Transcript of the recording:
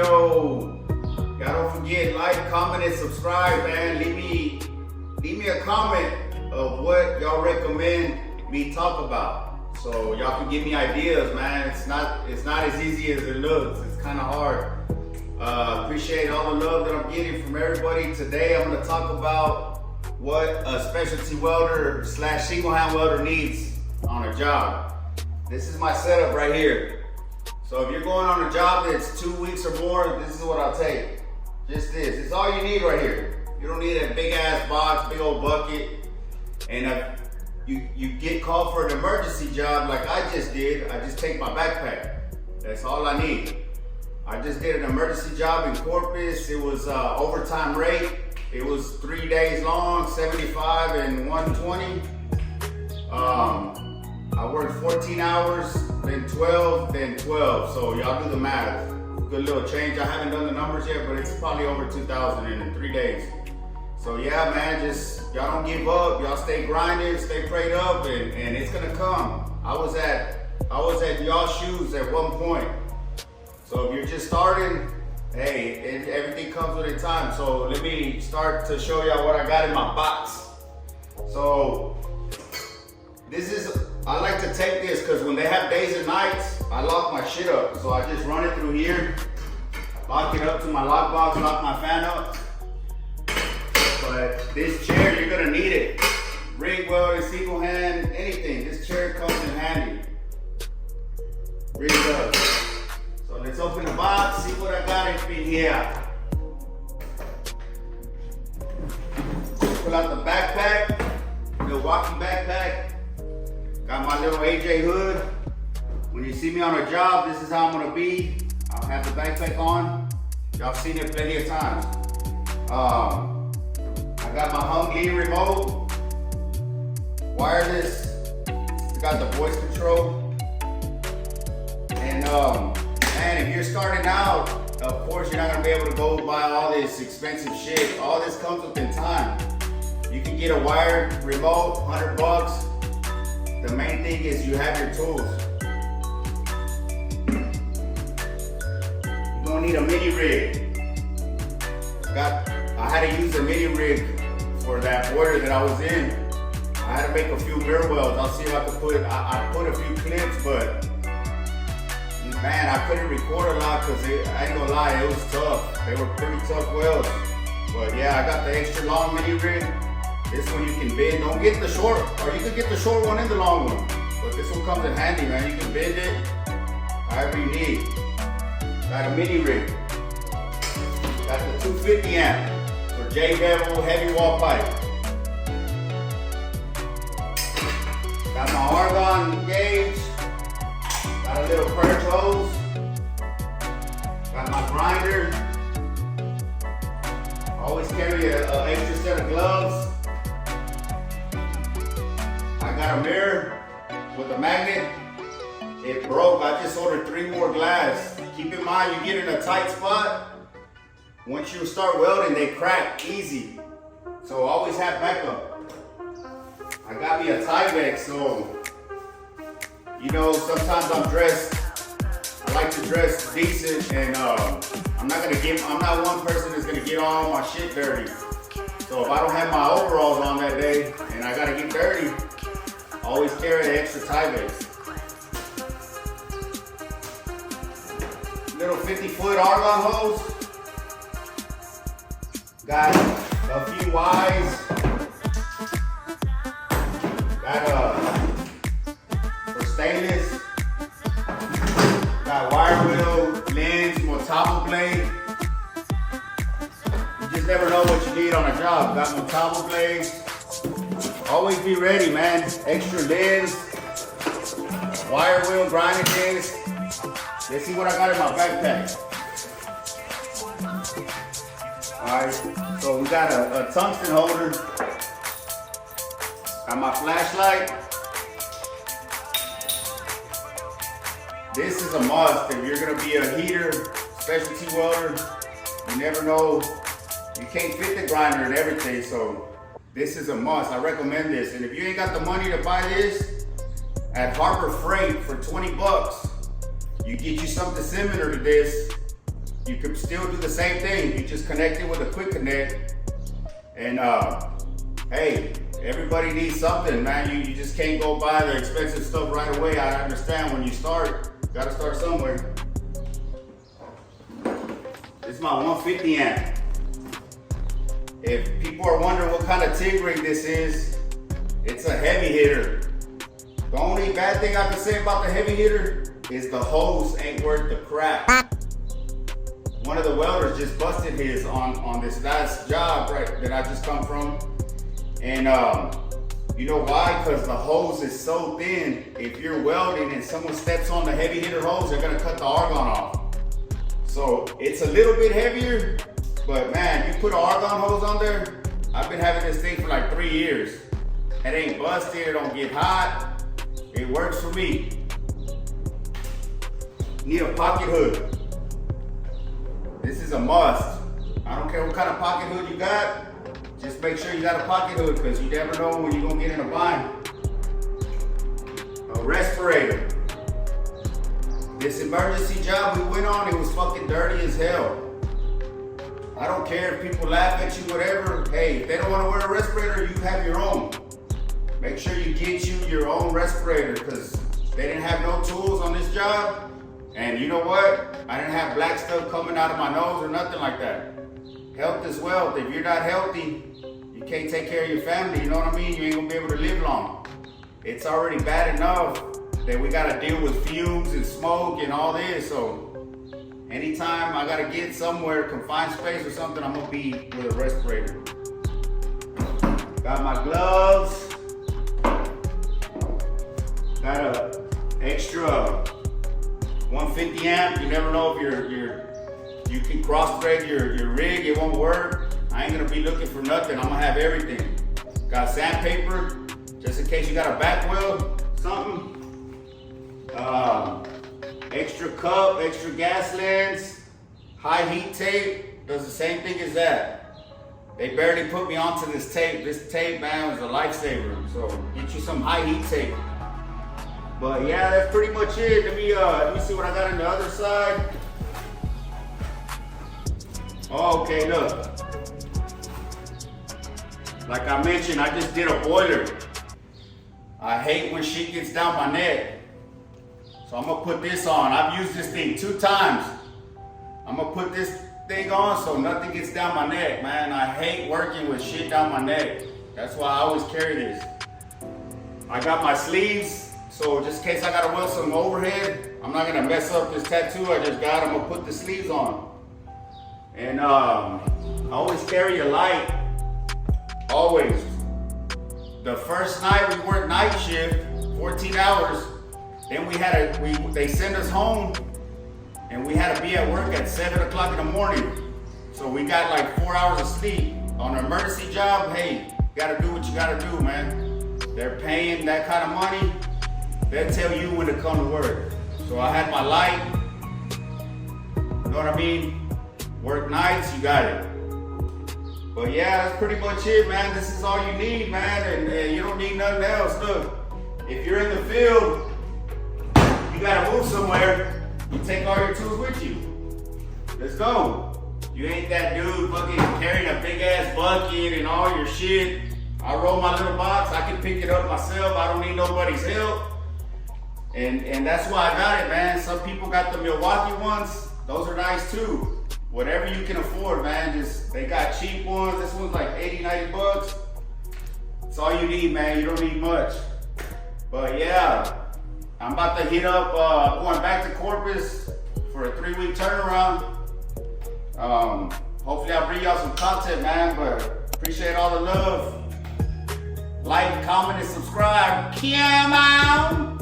video. Y'all don't forget, like, comment, and subscribe, man. Leave me a comment of what y'all recommend me talk about, so y'all can give me ideas, man. It's not as easy as it looks. It's kind of hard. Appreciate all the love that I'm getting from everybody. Today I'm going to talk about what a specialty welder / single hand welder needs on a job. This is my setup right here. So if you're going on a job that's 2 weeks or more, this is what I'll take. Just this. It's all you need right here. You don't need a big ass box, big old bucket. And if you get called for an emergency job like I just did, I just take my backpack. That's all I need. I just did an emergency job in Corpus. It was overtime rate. It was 3 days long, 75 and 120. I worked 14 hours, then 12, then 12. So y'all do the math. Good little change. I haven't done the numbers yet, but it's probably over 2,000 in 3 days. So yeah, man, just y'all don't give up. Y'all stay grinding, stay prayed up, and it's gonna come. I was at y'all's shoes at one point. So if you're just starting, hey, everything comes with its time. So let me start to show y'all what I got in my box. So I like to take this because when they have days and nights, I lock my shit up. So I just run it through here, lock it up to my lockbox, lock my fan up. But this chair, you're gonna need it. Rig welding, single hand, anything. This chair comes in handy. Really does. So let's open the box, see what I got in here. Pull out the backpack, Milwaukee backpack. Got my little AJ hood. When you see me on a job, this is how I'm gonna be. I'll have the backpack on. Y'all seen it plenty of times. I got my Hung remote, wireless. I got the voice control. And man, if you're starting out, of course you're not gonna be able to go buy all this expensive shit. All this comes within time. You can get a wired remote, $100. The main thing is you have your tools. You're gonna need a mini rig. I had to use a mini rig for that boiler that I was in. I had to make a few mirror welds. I'll see if I can I put a few clips, but man, I couldn't record a lot because I ain't gonna lie, it was tough. They were pretty tough welds. But yeah, I got the extra long mini rig. This one you can bend. Don't get the short, or you could get the short one and the long one. But this one comes in handy, man. You can bend it however you need. Got a mini rig. Got the 250 amp for J-bevel heavy wall pipe. Got my argon gauge. Got a little purge hose. Got my grinder. Always carry an extra set of gloves. I got a mirror with a magnet. It broke. I just ordered 3 more glass. Keep in mind, you get in a tight spot. Once you start welding, they crack easy. So always have backup. I got me a Tyvek, so you know, sometimes I'm dressed. I like to dress decent, and I'm not one person that's gonna get all my shit dirty. So if I don't have my overalls on that day and I gotta get dirty, I always carry an extra Tyvek. Little 50-foot argon hose. Got a few Ys. Got for stainless. Got wire wheel, lens, Montavo blade. You just never know what you need on a job. Got Montavo blades. Always be ready, man. Extra lens, wire wheel, grinding disc. Let's see what I got in my backpack. Alright, so we got a tungsten holder. Got my flashlight. This is a must if you're gonna be a heater, specialty welder. You never know, you can't fit the grinder and everything, so this is a must. I recommend this. And if you ain't got the money to buy this, at Harbor Freight for 20 bucks, you get you something similar to this you can still do the same thing. You just connect it with a quick connect. And hey, everybody needs something, man. You just can't go buy the expensive stuff right away. I understand when you start, you gotta start somewhere. This is my 150 amp. If people are wondering what kind of TIG rig this is, it's a heavy hitter. The only bad thing I can say about the heavy hitter is the hose ain't worth the crap. One of the welders just busted his on this last job, right, that I just come from. And you know why? Because the hose is so thin. If you're welding and someone steps on the heavy hitter hose, they're gonna cut the argon off. So it's a little bit heavier, but man, you put an argon hose on there. I've been having this thing for like 3 years. It ain't busted, it don't get hot. It works for me. Need a pocket hood. This is a must. I don't care what kind of pocket hood you got. Just make sure you got a pocket hood, because you never know when you're gonna get in a bind. A respirator. This emergency job we went on, it was fucking dirty as hell. I don't care if people laugh at you, whatever. Hey, if they don't want to wear a respirator, you have your own. Make sure you get you your own respirator, because they didn't have no tools on this job. And you know what? I didn't have black stuff coming out of my nose or nothing like that. Health is wealth. If you're not healthy, you can't take care of your family, you know what I mean? You ain't gonna be able to live long. It's already bad enough that we gotta deal with fumes and smoke and all this, so anytime I gotta get somewhere, confined space or something, I'm gonna be with a respirator. Got my gloves. Got a extra 150 amp. You never know if you can cross thread your rig, it won't work. I ain't gonna be looking for nothing. I'm gonna have everything. Got sandpaper, just in case you got a back weld, something. Extra cup, extra gas lens, high heat tape, does the same thing as that. They barely put me onto this tape. This tape, man, was a lifesaver. So get you some high heat tape. But yeah, that's pretty much it. Let me see what I got on the other side. Oh, okay, look. Like I mentioned, I just did a boiler. I hate when shit gets down my neck. So I'm gonna put this on. I've used this thing 2 times. I'm gonna put this thing on so nothing gets down my neck, man. I hate working with shit down my neck. That's why I always carry this. I got my sleeves, so just in case I gotta weld some overhead, I'm not gonna mess up this tattoo I just got. I'm gonna put the sleeves on. And I always carry a light, always. The first night we worked night shift, 14 hours. Then they send us home, and we had to be at work at 7 o'clock in the morning. So we got like 4 hours of sleep. On an emergency job, hey, you gotta do what you gotta do, man. They're paying that kind of money. They'll tell you when to come to work. So I had my light, you know what I mean? Work nights, you got it. But yeah, that's pretty much it, man. This is all you need, man, and you don't need nothing else. Look, if you're in the field, you gotta move somewhere, you take all your tools with you. Let's go. You ain't that dude fucking carrying a big ass bucket and all your shit. I roll my little box, I can pick it up myself. I don't need nobody's help. And that's why I got it, man. Some people got the Milwaukee ones. Those are nice too. Whatever you can afford, man. They got cheap ones. This one's like 80, 90 bucks. It's all you need, man. You don't need much. But yeah, I'm about to hit up, going back to Corpus for a 3-week turnaround. Hopefully I'll bring y'all some content, man, but appreciate all the love. Like, comment, and subscribe. Come on!